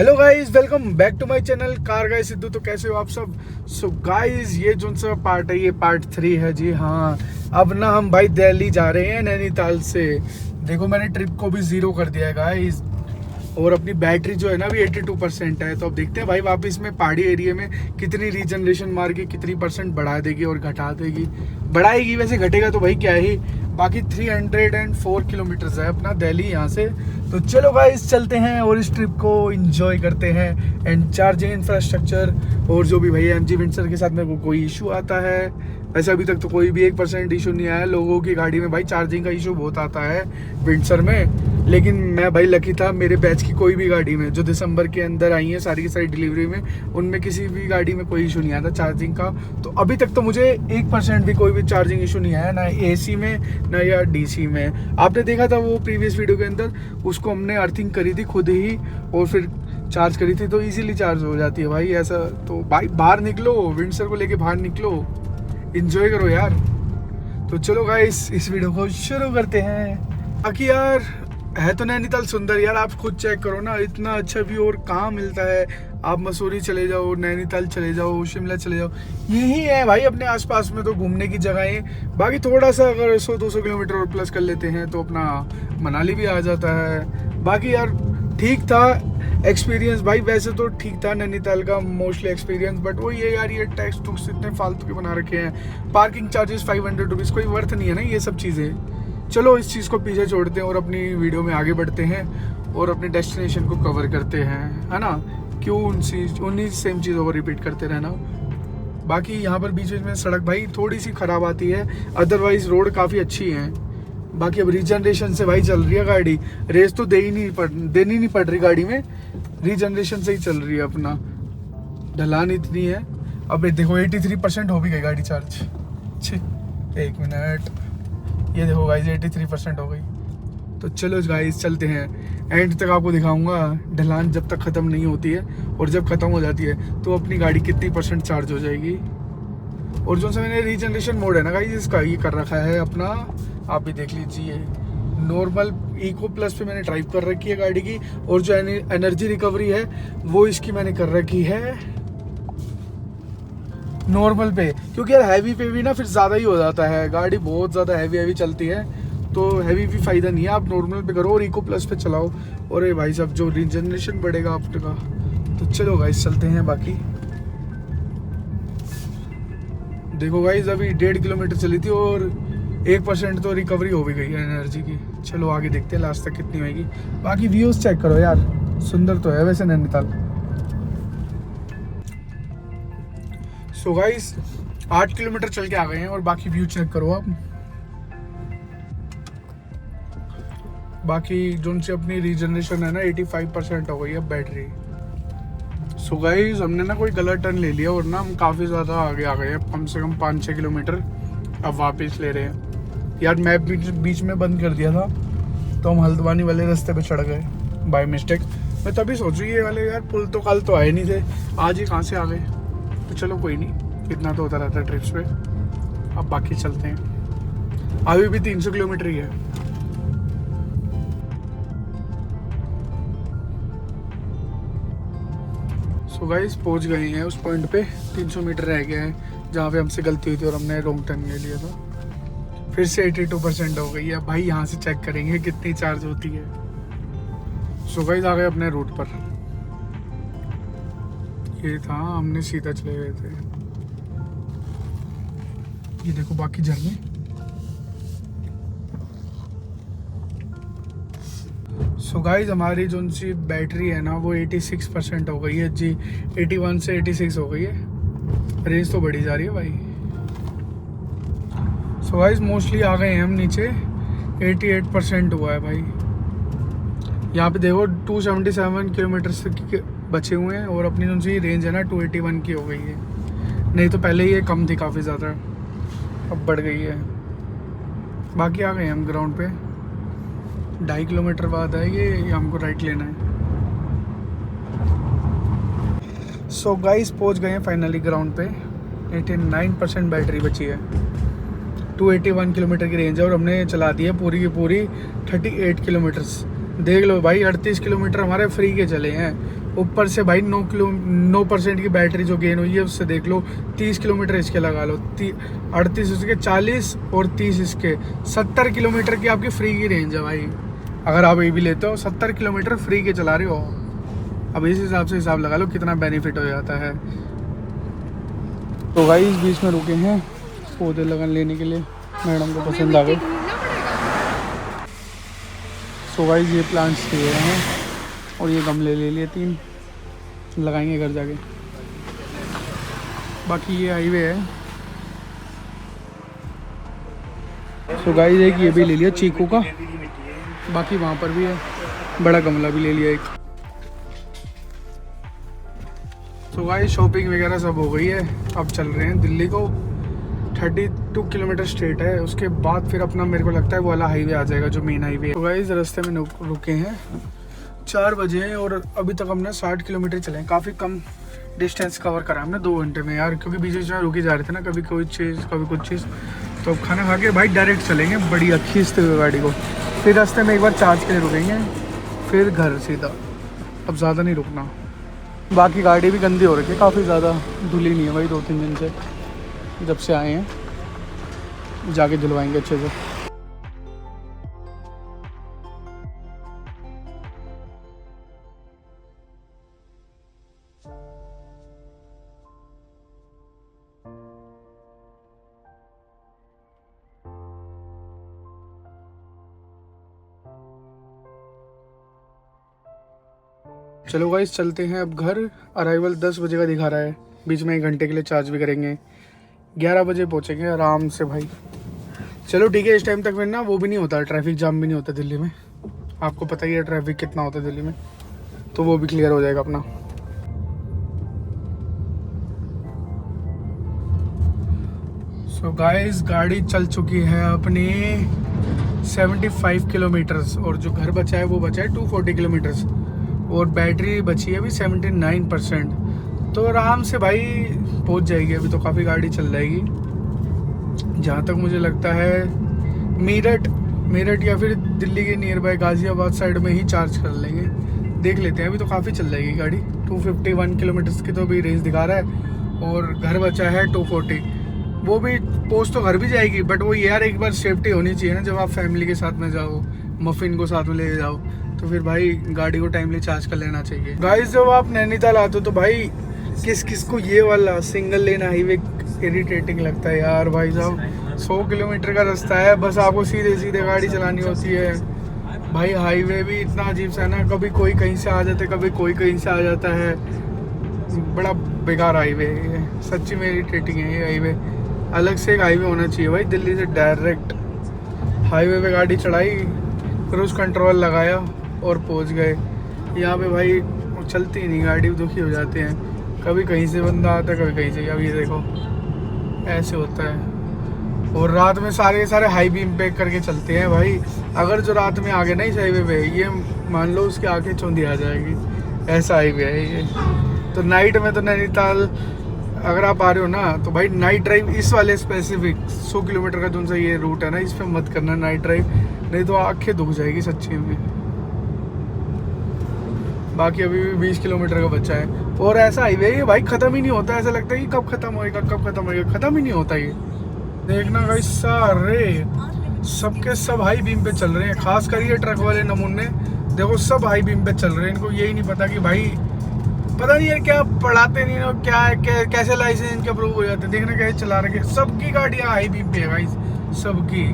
Hello guys, welcome back to my channel car guys Sidhu. तो कैसे हो आप सब। सो गाइस, ये जो सा पार्ट है ये पार्ट 3 है जी। हाँ, अब ना हम भाई दिल्ली जा रहे हैं नैनीताल से। देखो मैंने ट्रिप को भी 0 कर दिया है गाइस, और अपनी बैटरी जो है ना अभी 82% है। तो अब देखते हैं भाई वापस में पहाड़ी एरिया में कितनी रीजनरेशन मार के कितनी % बढ़ा देगी और घटा देगी। बढ़ाएगी वैसे, घटेगा तो भाई क्या ही। बाकी 304 किलोमीटर्स है अपना दिल्ली यहाँ से। तो चलो गाइस चलते हैं और इस ट्रिप को एंजॉय करते हैं। एंड चार्जिंग इंफ्रास्ट्रक्चर और जो भी भैया MG विंडसर के साथ मेरे को कोई इशू आता है, वैसे अभी तक तो कोई भी 1% इशू नहीं आया। लोगों की गाड़ी में भाई चार्जिंग का इशू बहुत आता है विंडसर में, लेकिन मैं भाई लकी था। मेरे बैच की कोई भी गाड़ी में जो दिसंबर के अंदर आई है सारी की सारी डिलीवरी में, उनमें किसी भी गाड़ी में कोई इशू नहीं आया था चार्जिंग का। तो अभी तक तो मुझे 1% भी कोई भी चार्जिंग इशू नहीं आया, ना AC में ना या DC में। आपने देखा था वो प्रीवियस वीडियो के अंदर, उसको हमने अर्थिंग करी थी खुद ही और फिर चार्ज करी थी, तो इजीली चार्ज हो जाती है भाई ऐसा। तो भाई बाहर निकलो, विंडसर को लेके बाहर निकलो, एंजॉय करो यार। तो चलो गाइस इस वीडियो को शुरू करते हैं। बाकी यार है तो नैनीताल सुंदर यार, आप खुद चेक करो ना, इतना अच्छा व्यू और कहाँ मिलता है। आप मसूरी चले जाओ, नैनीताल चले जाओ, शिमला चले जाओ, यही है भाई अपने आसपास में तो घूमने की जगहें। बाकी थोड़ा सा अगर 100-200 किलोमीटर और प्लस कर लेते हैं तो अपना मनाली भी आ जाता है। बाकी यार ठीक था एक्सपीरियंस भाई, वैसे तो ठीक था नैनीताल का मोस्टली एक्सपीरियंस। बट वो ये यार, ये टैक्स टूक्स इतने फालतू के बना रखे हैं। पार्किंग चार्जेस 500 रुपीज़, कोई वर्थ नहीं है ना ये सब चीज़ें। चलो इस चीज़ को पीछे छोड़ते हैं और अपनी वीडियो में आगे बढ़ते हैं और अपने डेस्टिनेशन को कवर करते हैं, है ना। क्यों उन्हीं सेम चीज़ों को रिपीट करते रहना। बाकी यहाँ पर बीच बीच में सड़क भाई थोड़ी सी ख़राब आती है, अदरवाइज रोड काफ़ी अच्छी है। बाकी अब रीजनरेशन से भाई चल रही है गाड़ी, रेस तो देनी नहीं पड़ रही गाड़ी में, रीजनरेशन से ही चल रही है अपना। ढलान इतनी है। अब देखो 83% हो भी गई गाड़ी चार्ज। 1 मिनट, ये देखो गाइस 83% हो गई। तो चलो गाइस चलते हैं, एंड तक आपको दिखाऊंगा ढलान जब तक ख़त्म नहीं होती है, और जब ख़त्म हो जाती है तो अपनी गाड़ी कितनी % चार्ज हो जाएगी। और जो सा मैंने रीजनरेशन मोड है ना गाइस इसका, ये कर रखा है अपना, आप भी देख लीजिए। नॉर्मल इको प्लस पे मैंने ड्राइव कर रखी है गाड़ी की, और जो एनर्जी रिकवरी है वो इसकी मैंने कर रखी है नॉर्मल पे। क्योंकि यार हैवी पे भी ना फिर ज़्यादा ही हो जाता है, गाड़ी बहुत ज़्यादा हैवी चलती है, तो हैवी भी फ़ायदा नहीं है। आप नॉर्मल पे करो और इको प्लस पे चलाओ, और ये भाई साहब जो रीजनरेशन बढ़ेगा आपका। तो चलो गाइस चलते हैं। बाकी देखो गाइस अभी 1.5 किलोमीटर चली थी और 1% तो रिकवरी हो भी गई है एनर्जी की। चलो आगे देखते हैं लास्ट तक कितनी होगी। बाकी व्यूज़ चेक करो यार, सुंदर तो है वैसे नैनीताल। सो गाइस 8 किलोमीटर चल के आ गए हैं और बाकी व्यू चेक करो आप। बाकी जो से अपनी रीजनरेशन है ना 85% हो गई है बैटरी। सो गाइस हमने ना कोई गलत टर्न ले लिया और ना हम काफ़ी ज़्यादा आगे आ गए हैं, कम से कम 5-6 किलोमीटर। अब वापस ले रहे हैं यार, मैप बीच में बंद कर दिया था तो हम हल्द्वानी वाले रास्ते पे चढ़ गए बाय मिस्टेक। मैं तभी सोचूँ ये वाले यार पुल तो कल तो आए नहीं थे, आज ही कहाँ से आ गए। तो चलो कोई नहीं, इतना तो होता रहता है ट्रिप्स पे। अब बाकी चलते हैं, अभी भी 300 किलोमीटर ही है। सो गाइस पहुंच गए हैं उस पॉइंट पे, 300 मीटर रह गया है जहाँ पे हमसे गलती हुई थी और हमने रॉन्ग टर्न ले लिया था। फिर से 82% हो गई है भाई। यहाँ से चेक करेंगे कितनी चार्ज होती है। सो गाइस आ गए अपने रूट पर, ये था, हमने सीधा चले गए थे। ये देखो बाकी झरने। सो गाइस हमारी जो सी बैटरी है ना वो 86% हो गई है जी, 81 से 86 हो गई है। रेंज तो बढ़ी जा रही है भाई। सो गाइस मोस्टली आ गए हैं हम नीचे, 88% हुआ है भाई। यहाँ पे देखो 277 किलोमीटर बचे हुए हैं और अपनी जो सी रेंज है ना 281 की हो गई है। नहीं तो पहले ये कम थी काफ़ी ज़्यादा, अब बढ़ गई है। बाकी आ गए हम ग्राउंड पे, 2.5 किलोमीटर बाद है ये हमको राइट लेना है। सो गाइस पहुंच गए हैं फाइनली ग्राउंड पे। 89% बैटरी बची है, 281 किलोमीटर की रेंज है और हमने चला दी है पूरी की पूरी 38 किलोमीटर्स। देख लो भाई 38 किलोमीटर हमारे फ्री के चले हैं, ऊपर से भाई 9% की बैटरी जो गेन हुई है उससे देख लो 30 किलोमीटर इसके लगा लो, 38 इसके, 40 और 30 इसके, 70 किलोमीटर की आपकी फ्री की रेंज है भाई। अगर आप ये भी लेते हो 70 किलोमीटर फ्री के चला रहे हो, अब इस हिसाब से हिसाब लगा लो कितना बेनिफिट हो जाता है। तो भाई इस बीच में रुके हैं पौधे लगन लेने के लिए, मैडम को पसंद आ गए। सो भाई ये प्लांट्स लिए हैं और ये गमले ले लिए 3, लगाएंगे घर जाके। बाकी ये हाईवे है। सो गाइस एक ये भी ले लिया चीकू का, बाकी वहाँ पर भी है, बड़ा गमला भी ले लिया एक। सो गाइस शॉपिंग वगैरह सब हो गई है, अब चल रहे हैं दिल्ली को। 32 किलोमीटर स्ट्रेट है, उसके बाद फिर अपना मेरे को लगता है वो वाला हाईवे आ जाएगा जो मेन हाईवे है। तो गाइस रास्ते में रुके हैं, 4 बजे हैं और अभी तक हमने 60 किलोमीटर चले हैं। काफ़ी कम डिस्टेंस कवर करा हमने 2 घंटे में यार, क्योंकि बीच बीच में रुके जा रहे थे ना, कभी कोई चीज़ कभी कुछ चीज़। तो अब खाना खा के भाई डायरेक्ट चलेंगे बढ़िया खींचते हुए गाड़ी को, फिर रास्ते में एक बार चार्ज के लिए रुकेंगे, फिर घर सीधा। अब ज़्यादा नहीं रुकना। बाकी गाड़ी भी गंदी हो रखी है, काफ़ी ज़्यादा धुली नहीं है भाई 2-3 दिन से, जब से आए हैं। जाके धुलवाएंगे अच्छे से। चलो गाइस चलते हैं अब घर। अराइवल 10 बजे का दिखा रहा है, बीच में 1 घंटे के लिए चार्ज भी करेंगे। 11 बजे पहुंचेंगे आराम से भाई। चलो ठीक है, इस टाइम तक फिर ना वो भी नहीं होता, ट्रैफिक जाम भी नहीं होता दिल्ली में। आपको पता ही है ट्रैफिक कितना होता है दिल्ली में, तो वो भी क्लियर हो जाएगा अपना। सो गाइस गाड़ी चल चुकी है अपनी 75 किलोमीटर्स, और जो घर बचा है वो बचा है 240 किलोमीटर्स, और बैटरी बची है अभी 79%। तो आराम से भाई पहुंच जाएगी। अभी तो काफ़ी गाड़ी चल जाएगी। जहाँ तक मुझे लगता है मेरठ या फिर दिल्ली के नियर बाय गाज़ियाबाद साइड में ही चार्ज कर लेंगे, देख लेते हैं। अभी तो काफ़ी चल जाएगी गाड़ी। 251 किलोमीटर्स की तो अभी रेंज दिखा रहा है, और घर बचा है 240। वो भी पहुँच तो घर भी जाएगी, बट वो यार एक बार सेफ्टी होनी चाहिए ना, जब आप फैमिली के साथ में जाओ, मफिन को साथ में ले जाओ, तो फिर भाई गाड़ी को टाइमली चार्ज कर लेना चाहिए। गाइस जब आप नैनीताल आते हो तो भाई किस को ये वाला सिंगल लेन हाईवे इरिटेटिंग लगता है यार। भाई साहब 100 किलोमीटर का रास्ता है, बस आपको सीधे सीधे गाड़ी चलानी होती है। भाई हाईवे भी इतना अजीब सा है ना, कभी कोई कहीं से आ जाता है, कभी कोई कहीं से आ जाता है। बड़ा बेकार हाईवे है ये, सच्ची में इरिटेटिंग है ये हाईवे। अलग से एक हाईवे होना चाहिए भाई, दिल्ली से डायरेक्ट हाईवे पे गाड़ी चढ़ाई, क्रूज कंट्रोल लगाया और पहुंच गए। यहाँ पे भाई चलती नहीं गाड़ी, दुखी हो जाते हैं। कभी कहीं से बंदा आता है, कभी कहीं से। अब ये देखो ऐसे होता है। और रात में सारे के सारे हाई बीम पे करके चलते हैं भाई। अगर जो रात में आ गए ना इस हाईवे पे, ये मान लो उसके आके चौंधी आ जाएगी, ऐसा हाईवे है ये। तो नाइट में तो नैनीताल अगर आप आ रहे हो ना, तो भाई नाइट ड्राइव इस वाले स्पेसिफिक 100 किलोमीटर का जो सा ये रूट है ना, इस पर मत करना नाइट ड्राइव, नहीं तो आंखें दुख जाएगी सच्ची में। बाकी अभी भी 20 किलोमीटर का बच्चा है, और ऐसा हाईवे ये भाई ख़त्म ही नहीं होता। ऐसा लगता है कि कब ख़त्म होएगा, कब ख़त्म होएगा, ख़त्म ही नहीं होता ये। देखना भाई सारे सबके सब हाई बीम पे चल रहे हैं, खास कर ये ट्रक वाले नमूने देखो सब हाई बीम पे चल रहे हैं। इनको यही नहीं पता कि भाई पता नहीं है क्या पढ़ाते नहीं हो, क्या कैसे लाइसेंस इनके अप्रूव हो जाते हैं। देखना कैसे चला रखे, सबकी गाड़ियाँ हाई बीम पे है भाई, सबकी।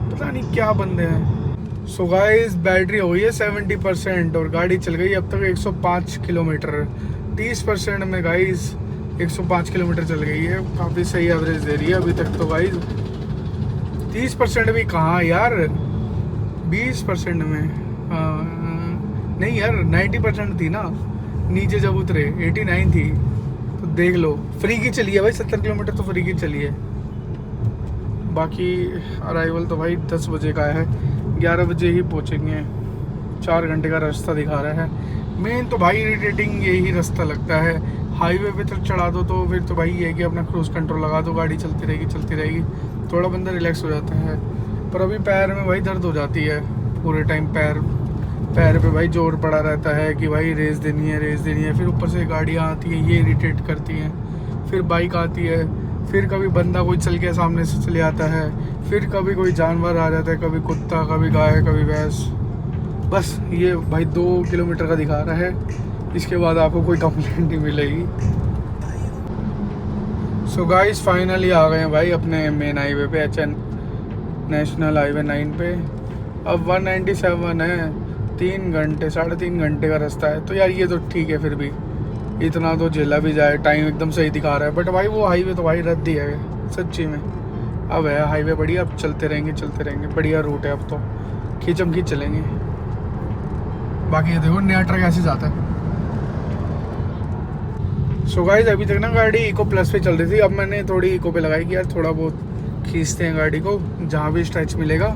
पता नहीं क्या बंदे हैं। सो गाइस बैटरी हो गई है 70% और गाड़ी चल गई अब तक 105 किलोमीटर। 30% में गाइस 105 किलोमीटर चल गई है, काफ़ी सही एवरेज दे रही है अभी तक तो गाइस। 30% भी कहाँ यार, 20% में नहीं यार 90% थी ना, नीचे जब उतरे 89 थी। तो देख लो फ्री की चली है भाई, 70 किलोमीटर तो फ्री की चली है। बाकी अराइवल तो भाई 10 बजे का है, 11 बजे ही पहुँचेंगे। 4 घंटे का रास्ता दिखा रहा है। मेन तो भाई इरिटेटिंग यही रास्ता लगता है। हाईवे पे तक चढ़ा दो तो फिर तो भाई ये है कि अपना क्रूज कंट्रोल लगा दो, गाड़ी चलती रहेगी, थोड़ा बंदा रिलैक्स हो जाता है। पर अभी पैर में भाई दर्द हो जाती है पूरे टाइम, पैर पैर पे भाई जोर पड़ा रहता है कि भाई रेस देनी है, रेस देनी है। फिर ऊपर से गाड़ियाँ आती हैं, ये इरिटेट करती हैं। फिर बाइक आती है, फिर कभी बंदा कोई चल के सामने से चले आता है, फिर कभी कोई जानवर आ जाता है, कभी कुत्ता, कभी गाय, कभी भैंस। बस ये भाई 2 किलोमीटर का दिखा रहा है, इसके बाद आपको कोई कंप्लेंट नहीं मिलेगी। सो गाइस फाइनली आ गए हैं भाई अपने मेन हाईवे पे, HN नेशनल हाईवे 9 पे। अब 197 है, 3 घंटे 3.5 घंटे का रास्ता है। तो यार ये तो ठीक है, फिर भी इतना तो झेला भी जाए, टाइम एकदम सही दिखा रहा है। बट भाई वो हाईवे तो भाई रद्द ही है सच्ची में। अब है हाईवे बढ़िया, अब चलते रहेंगे, बढ़िया रूट है अब तो, खींचम खींच चलेंगे। बाकी ये देखो नया ट्रक ऐसे जाता है। सो गाइस अभी तक ना गाड़ी इको प्लस पे चल रही थी, अब मैंने थोड़ी इको पे लगाई कि यार थोड़ा बहुत खींचते हैं गाड़ी को, जहाँ भी स्ट्रेच मिलेगा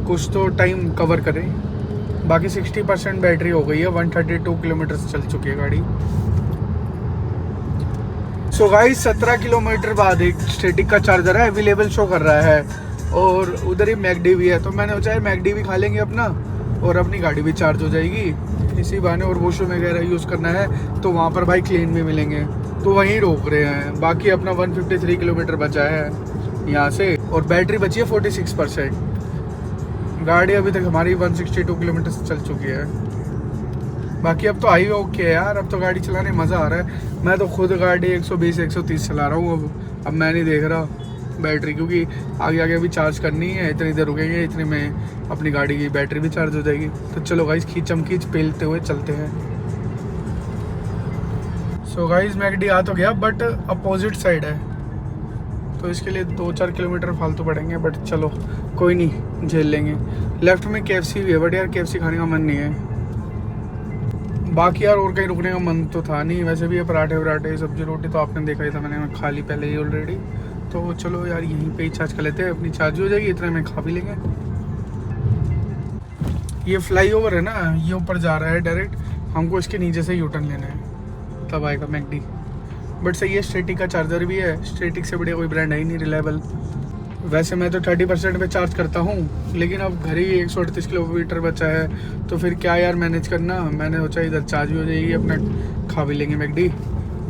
कुछ तो टाइम कवर करें। बाकी 60% बैटरी हो गई है, 132 किलोमीटर चल चुकी है गाड़ी। सो गाइस 17 किलोमीटर बाद एक स्टैटिक का चार्जर है अवेलेबल शो कर रहा है, और उधर ही मैकडी भी है। तो मैंने सोचा है मैकडी भी खा लेंगे अपना, और अपनी गाड़ी भी चार्ज हो जाएगी इसी बहाने। और वॉशरूम वगैरह यूज़ करना है तो वहाँ पर भाई क्लीन भी मिलेंगे, तो वहीं रोक रहे हैं। बाकी अपना 153 किलोमीटर बचा है यहाँ से, और बैटरी बची है 46%। गाड़ी अभी तक हमारी 162 किलोमीटर चल चुकी है। बाकी अब तो हाईवे ओके है यार, अब तो गाड़ी चलाने मज़ा आ रहा है। मैं तो खुद गाड़ी 120-130 चला रहा हूँ अब मैं नहीं देख रहा बैटरी, क्योंकि आगे आगे अभी चार्ज करनी है। इतनी देर रुकेंगे, इतने में अपनी गाड़ी की बैटरी भी चार्ज हो जाएगी। तो चलो गाइस खींचम खींच पेलते हुए चलते हैं। सो गाइस मैकडी आ तो गया, बट अपोजिट साइड है, तो इसके लिए 2-4 किलोमीटर फालतू पड़ेंगे। बट चलो कोई नहीं, झेल लेंगे। लेफ्ट में KFC भी है, बट यार KFC खाने का मन नहीं है। बाकी यार और कहीं रुकने का मन तो था नहीं। वैसे भी ये पराठे वराठे सब्जी रोटी तो आपने देखा ही था, मैंने खा ली पहले ही ऑलरेडी। तो चलो यार यहीं पे ही चार्ज कर लेते हैं, अपनी चार्ज हो जाएगी, इतने में खा भी लेंगे। ये फ्लाईओवर है ना, ये ऊपर जा रहा है डायरेक्ट, हमको इसके नीचे से यूटर्न लेना है, तब आएगा मैकडी। बट सही है, स्टैटिक का चार्जर भी है, स्टैटिक से बढ़िया कोई ब्रांड है ही नहीं रिलायबल। वैसे मैं तो 30% पे चार्ज करता हूँ, लेकिन अब घर ही 138 किलोमीटर बचा है, तो फिर क्या यार मैनेज करना। मैंने सोचा इधर चार्ज भी हो जाएगी, अपना खा भी लेंगे मैकडी,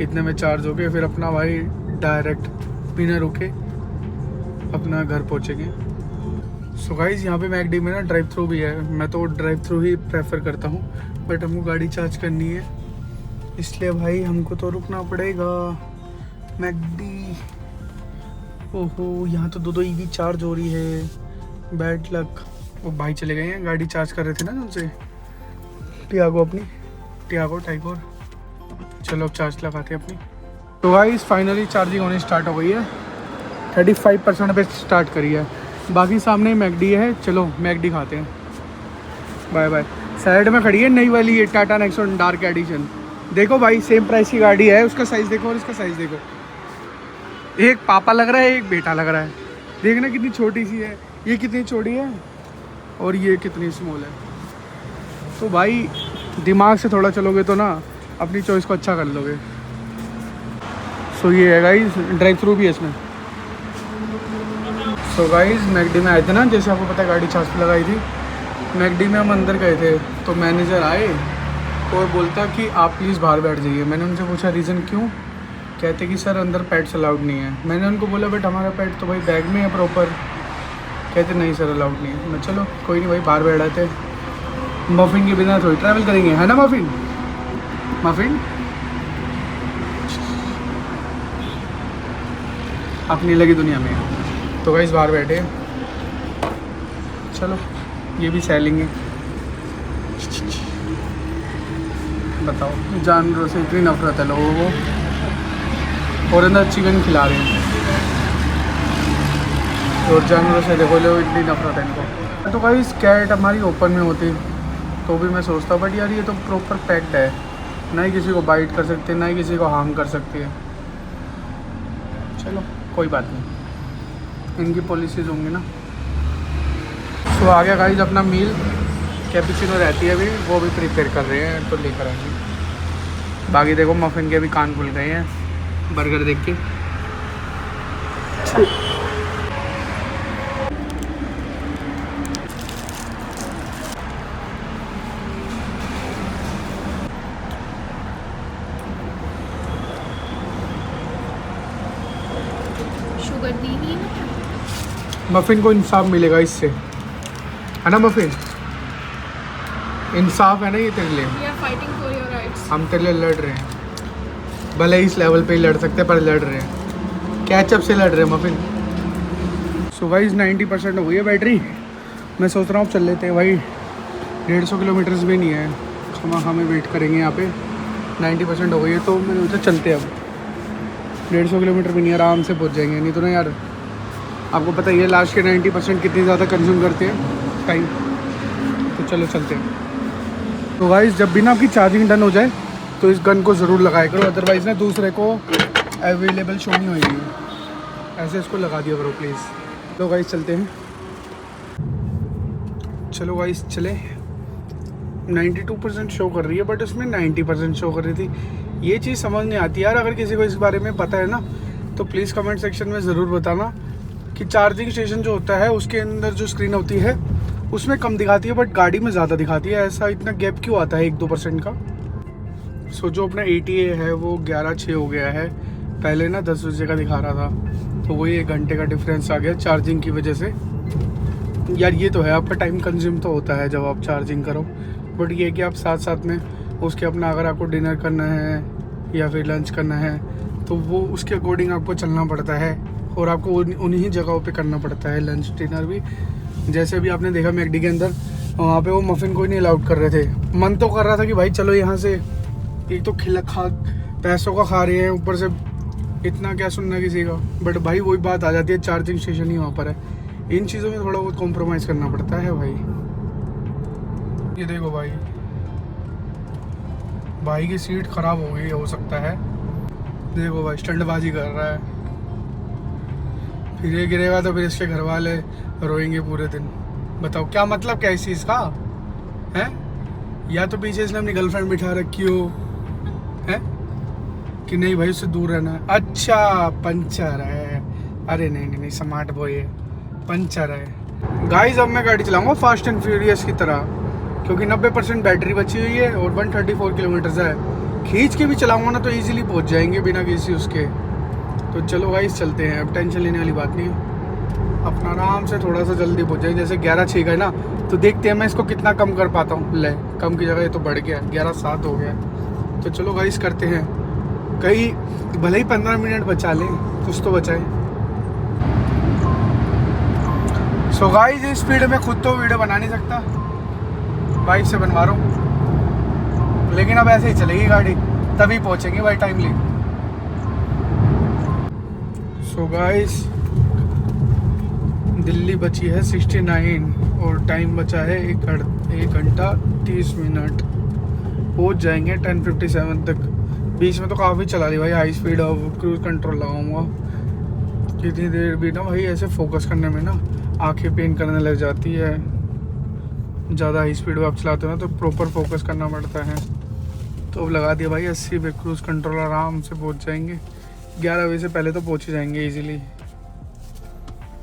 इतने में चार्ज हो गए, फिर अपना भाई डायरेक्ट बिना रुके अपना घर पहुँचेंगे। सो गाइस यहाँ पे मैकडी में ना ड्राइव थ्रू भी है, मैं तो ड्राइव थ्रू ही प्रेफर करता हूँ। बट हमको गाड़ी चार्ज करनी है, इसलिए भाई हमको तो रुकना पड़ेगा। मैकडी, ओहो यहाँ तो 2 EV चार्ज हो रही है, बैड लक। वो भाई चले गए हैं, गाड़ी चार्ज कर रहे थे ना उनसे, टियागो अपनी, टियागो टाइगोर। चलो अब चार्ज लगाते हैं अपनी। तो गाइस फाइनली चार्जिंग होनी स्टार्ट हो गई है, 35% पे स्टार्ट करी है। बाकी सामने ही मैकडी है, चलो मैकडी खाते हैं। Bye bye. साइड में खड़ी है नई वाली ये टाटा नेक्सॉन डार्क एडिशन। देखो भाई सेम प्राइस की गाड़ी है, उसका साइज़ देखो और इसका साइज़ देखो, एक पापा लग रहा है, एक बेटा लग रहा है। देखना कितनी छोटी सी है, ये कितनी छोटी है और ये कितनी स्मॉल है। तो भाई दिमाग से थोड़ा चलोगे तो ना अपनी चॉइस को अच्छा कर लोगे। सो ये है गाइस, ड्राइव थ्रू भी है इसमें। सो गाइस मैकडी में आए थे ना, जैसे आपको पता है गाड़ी चार्ज पे लगाई थी। मैकडी में हम अंदर गए थे तो मैनेजर आए और बोलता कि आप प्लीज़ बाहर बैठ जाइए। मैंने उनसे पूछा रीज़न क्यों, कहते कि सर अंदर पेट्स अलाउड नहीं है। मैंने उनको बोला बट हमारा पेट तो भाई बैग में है प्रॉपर। कहते नहीं सर अलाउड नहीं है। मैं चलो कोई नहीं भाई बाहर बैठ जाते, मफिन के बिना थोड़ी ट्रैवल करेंगे, है ना मफिन। मफिन अपनी लगी दुनिया में। तो गाइस बाहर बैठे, चलो ये भी सह लेंगे। बताओ जानवरों से इतनी नफरत है लोगों को, और अंदर चिकन खिला रहे हैं, और जानवरों से देखो लोग इतनी नफरत है इनको। तो गाइस कैट हमारी ओपन में होती तो भी मैं सोचता, बट यार ये तो प्रॉपर पैक्ड है, ना ही किसी को बाइट कर सकते, ना ही किसी को हार्म कर सकती है। चलो कोई बात नहीं, इनकी पॉलिसीज होंगी ना। तो आ गया गाइस अपना मील, कैपुचिनो रहती है अभी, वो भी प्रिपेयर कर रहे हैं तो लेकर आएंगे। बाकी देखो मफिन के भी कान खुल गए हैं बर्गर देख के। शुगर दी नहीं ना। मफिन को इंसाफ मिलेगा इससे, है ना मफिन? इंसाफ है ना ये तेरे लिए। We are fighting for your rights. हम तेरे लिए लड़ रहे हैं, भले इस लेवल पे ही लड़ सकते हैं पर लड़ रहे हैं, कैचअप से लड़ रहे हैं मफिन। सो गाइस 90% हो गई है बैटरी। मैं सोच रहा हूँ चल लेते हैं भाई, 150 किलोमीटर्स भी नहीं है, हमें वेट करेंगे यहाँ पे। 90% हो गई है तो मैंने सोचा चलते हैं अब। 150 किलोमीटर भी नहीं, आराम से पहुँच जाएंगे। नहीं तो ना यार, आपको पता ही है लास्ट के 90% कितनी ज़्यादा कंज्यूम करते हैं टाइम। तो चलो चलते हैं। तो गाइस जब भी ना आपकी चार्जिंग डन हो जाए तो इस गन को ज़रूर लगाया करो, अदरवाइज़ ना दूसरे को अवेलेबल शो नहीं होगी। ऐसे इसको लगा दिया करो प्लीज़। तो गाइस चलते हैं, चलो गाइस चले। 92% शो कर रही है बट उसमें 90% शो कर रही थी। ये चीज़ समझ नहीं आती यार। अगर किसी को इस बारे में पता है ना तो प्लीज़ कमेंट सेक्शन में ज़रूर बताना कि चार्जिंग स्टेशन जो होता है उसके अंदर जो स्क्रीन होती है उसमें कम दिखाती है बट गाड़ी में ज़्यादा दिखाती है। ऐसा इतना गैप क्यों आता है 1-2% का? सो जो अपना ATA है वो 11:06 हो गया है। पहले ना 10 बजे का दिखा रहा था, तो वही 1 घंटे का डिफरेंस आ गया चार्जिंग की वजह से। यार ये तो है, आपका टाइम कंज्यूम तो होता है जब आप चार्जिंग करो, बट ये कि आप साथ साथ में उसके अपना अगर आपको डिनर करना है या फिर लंच करना है तो वो उसके अकॉर्डिंग आपको चलना पड़ता है और आपको उन्हीं जगहों पे करना पड़ता है लंच डिनर भी। जैसे अभी आपने देखा मैकडी के अंदर, वहाँ पे वो मफिन को ही नहीं अलाउड कर रहे थे। मन तो कर रहा था कि भाई चलो यहाँ से, एक तो पैसों का खा रहे हैं, ऊपर से इतना क्या सुनना किसी का। बट भाई वही बात आ जाती है, चार्जिंग स्टेशन ही वहाँ पर है। इन चीज़ों में थोड़ा बहुत कॉम्प्रोमाइज़ करना पड़ता है भाई। ये देखो भाई की सीट ख़राब हो गई हो सकता है। देखो भाई स्टंटबाजी कर रहा है, फिर ये गिरेगा तो फिर इसके घर वाले रोएंगे पूरे दिन। बताओ क्या मतलब, क्या इस चीज़ का है? या तो पीछे इसने अपनी गर्लफ्रेंड बिठा रखी हो है कि नहीं भाई उससे दूर रहना है। अच्छा पंचर है, अरे नहीं स्मार्ट बॉय है, पंचर है। गाइस अब मैं गाड़ी चलाऊंगा फास्ट एंड फ्यूरियस की तरह, क्योंकि 90% बैटरी बची हुई है और 134 किलोमीटर्स है। खींच के भी चलाऊंगा ना तो इजीली पहुंच जाएंगे बिना किसी उसके। तो चलो गाइस चलते हैं, अब टेंशन लेने वाली बात नहीं है, अपना आराम से थोड़ा सा जल्दी पहुंच जाएंगे। जैसे 11:06 का है ना, तो देखते हैं मैं इसको कितना कम कर पाता हूँ। ले कम की जगह ये तो बढ़ गया, 11:07 हो गया। तो चलो गाइस करते हैं, कहीं भले ही 15 मिनट बचा लें, कुछ तो बचाए। सो गाइस इस स्पीड में खुद तो वीडियो बना नहीं सकता, बाइक से बनवा रहा हूँ, लेकिन अब ऐसे ही चलेगी गाड़ी, तभी पहुँचेंगे भाई टाइमली। सो गाइस दिल्ली बची है 69 और टाइम बचा है 1 घंटा 30 मिनट। पहुँच जाएंगे 10:57 तक। बीच में तो काफ़ी चला ली भाई, हाई स्पीड और क्रूज कंट्रोल लगाऊंगा। कितनी देर भी ना भाई ऐसे फोकस करने में ना आंखें पेन करने लग जाती है। ज़्यादा हाई स्पीड में आप चलाते हो ना तो प्रॉपर फोकस करना पड़ता है। तो अब लगा दिया भाई 80 पे क्रूज कंट्रोल, आराम से पहुंच जाएंगे। 11 बजे से पहले तो पहुंच ही जाएंगे इजीली।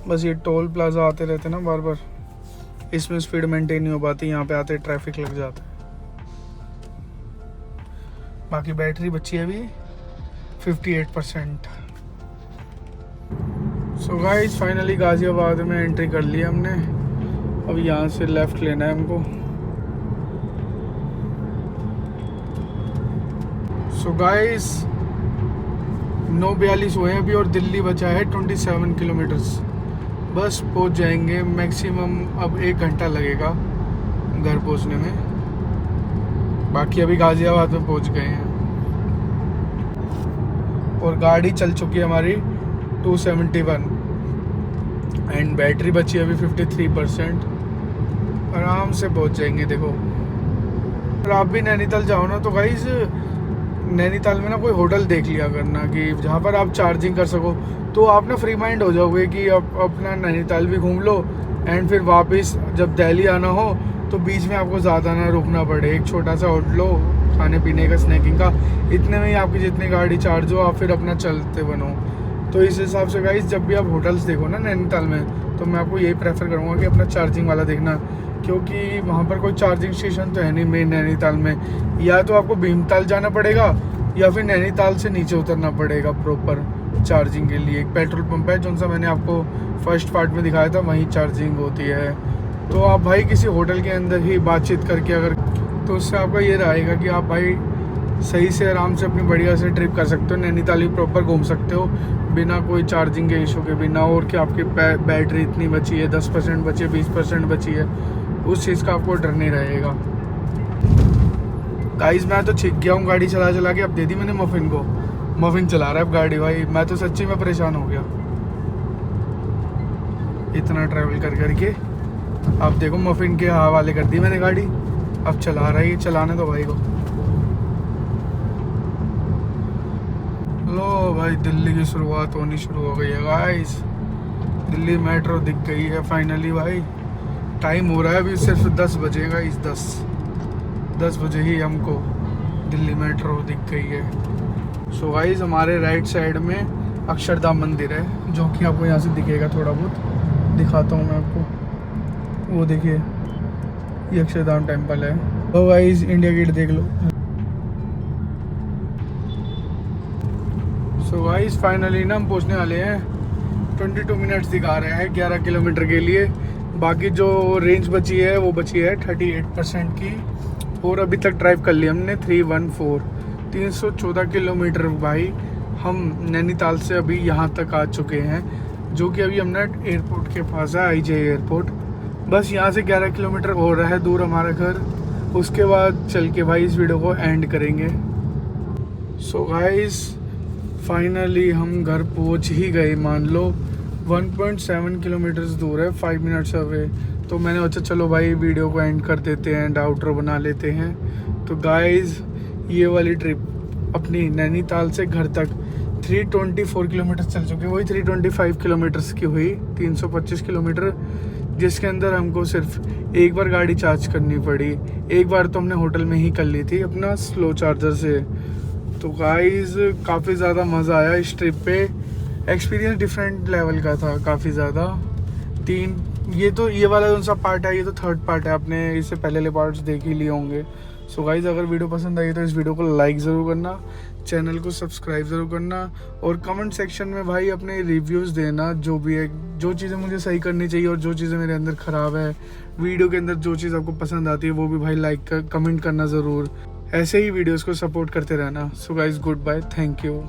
बस ये टोल प्लाजा आते रहते ना बार बार, इसमें स्पीड मेंटेन नहीं हो पाती, यहाँ पे आते ट्रैफिक लग जाता है। बाकी बैटरी बची है अभी 58%। सो गाइस फाइनली गाजियाबाद में एंट्री कर लिया हमने। अब यहाँ से लेफ़्ट लेना है हमको। सो गाइस 9:42 हुए हैं अभी और दिल्ली बचा है 27 किलोमीटर्स। बस पहुँच जाएंगे, मैक्सिमम अब 1 घंटा लगेगा घर पहुँचने में। बाकी अभी गाजियाबाद में पहुँच गए हैं और गाड़ी चल चुकी है हमारी 271 एंड बैटरी बची है अभी 53%। आराम से पहुँच जाएंगे। देखो अगर आप भी नैनीताल जाओ ना तो गाइस नैनीताल में ना कोई होटल देख लिया करना कि जहाँ पर आप चार्जिंग कर सको, तो आप ना फ्री माइंड हो जाओगे कि आप अपना नैनीताल भी घूम लो एंड फिर वापस जब दिल्ली आना हो तो बीच में आपको ज़्यादा ना रुकना पड़े। एक छोटा सा होटल लो खाने पीने का, स्नैकिंग का, इतने में ही आपकी जितनी गाड़ी चार्ज हो आप फिर अपना चलते बनो। तो इस हिसाब से गाइस जब भी आप होटल्स देखो ना नैनीताल में तो मैं आपको यही प्रेफर करूँगा कि अपना चार्जिंग वाला देखना, क्योंकि वहाँ पर कोई चार्जिंग स्टेशन तो है नहीं मेन नैनीताल में। या तो आपको भीमताल जाना पड़ेगा या फिर नैनीताल से नीचे उतरना पड़ेगा प्रॉपर। चार्जिंग के लिए। एक पेट्रोल पंप है जो सा मैंने आपको फर्स्ट पार्ट में दिखाया था, वहीं चार्जिंग होती है। तो आप भाई किसी होटल के अंदर ही बातचीत करके अगर, तो उससे आपका ये रहेगा कि आप भाई सही से आराम से अपनी बढ़िया से ट्रिप कर सकते हो, नैनीताल भी प्रॉपर घूम सकते हो बिना कोई चार्जिंग के इशू के बिना। और कि आपकी बैटरी इतनी बची है, 10% बची है, 20% बची है, उस चीज़ का आपको डर नहीं रहेगा। गाइस मैं तो छिक गया हूँ गाड़ी चला चला के। अब दे दी मैंने मफिन को, मफिन चला रहा है अब गाड़ी। भाई मैं तो सच्ची में परेशान हो गया इतना ट्रैवल कर करके। अब देखो मफिन के हवाले कर दी मैंने गाड़ी, अब चला रहा है, चलाने दो भाई को। लो भाई दिल्ली की शुरुआत होनी शुरू हो गई है गाइस। दिल्ली मेट्रो दिख गई है फाइनली भाई। टाइम हो रहा है अभी सिर्फ 10 बजे गाइस, 10 बजे ही हमको दिल्ली मेट्रो दिख गई है। सो गाइस हमारे राइट साइड में अक्षरधाम मंदिर है, जो कि आपको यहाँ से दिखेगा, थोड़ा बहुत दिखाता हूँ मैं आपको। वो देखिए ये अक्षरधाम टेम्पल है। तो गाइस इंडिया गेट देख लो। सो गाइस फाइनली ना हम पहुँचने वाले हैं। 22 मिनट्स दिखा रहे हैं 11 किलोमीटर के लिए। बाकी जो रेंज बची है वो बची है 38% की। और अभी तक ड्राइव कर लिया हमने 314 किलोमीटर भाई। हम नैनीताल से अभी यहाँ तक आ चुके हैं, जो कि अभी हमने एयरपोर्ट के पास है, IJ एयरपोर्ट। बस यहाँ से 11 किलोमीटर हो रहा है दूर हमारा घर। उसके बाद चल के भाई इस वीडियो को एंड करेंगे। सो गाइस फाइनली हम घर पहुँच ही गए, मान लो 1.7 किलोमीटर्स दूर है, 5 मिनट्स अवे। तो मैंने सोचा चलो भाई वीडियो को एंड कर देते हैं एंड आउटरो बना लेते हैं। तो गाइस ये वाली ट्रिप अपनी नैनीताल से घर तक 324 किलोमीटर चल चुके, वही 325 किलोमीटर्स की हुई, 325 किलोमीटर, जिसके अंदर हमको सिर्फ एक बार गाड़ी चार्ज करनी पड़ी। एक बार तो हमने होटल में ही कर ली थी अपना स्लो चार्जर से। तो गाइस काफ़ी ज़्यादा मज़ा आया इस ट्रिप पे। एक्सपीरियंस डिफरेंट लेवल का था काफ़ी ज़्यादा। ये वाला जो सा पार्ट है ये तो थर्ड पार्ट है, आपने इससे पहले वाले पार्ट्स देख ही लिए होंगे। सो गाइस अगर वीडियो पसंद आई तो इस वीडियो को लाइक ज़रूर करना, चैनल को सब्सक्राइब ज़रूर करना, और कमेंट सेक्शन में भाई अपने रिव्यूज़ देना, जो भी है, जो चीज़ें मुझे सही करनी चाहिए और जो चीज़ें मेरे अंदर ख़राब है, वीडियो के अंदर जो चीज़ आपको पसंद आती है वो भी भाई लाइक कर कमेंट करना ज़रूर। ऐसे ही वीडियोज़ को सपोर्ट करते रहना। So guys good bye, thank you.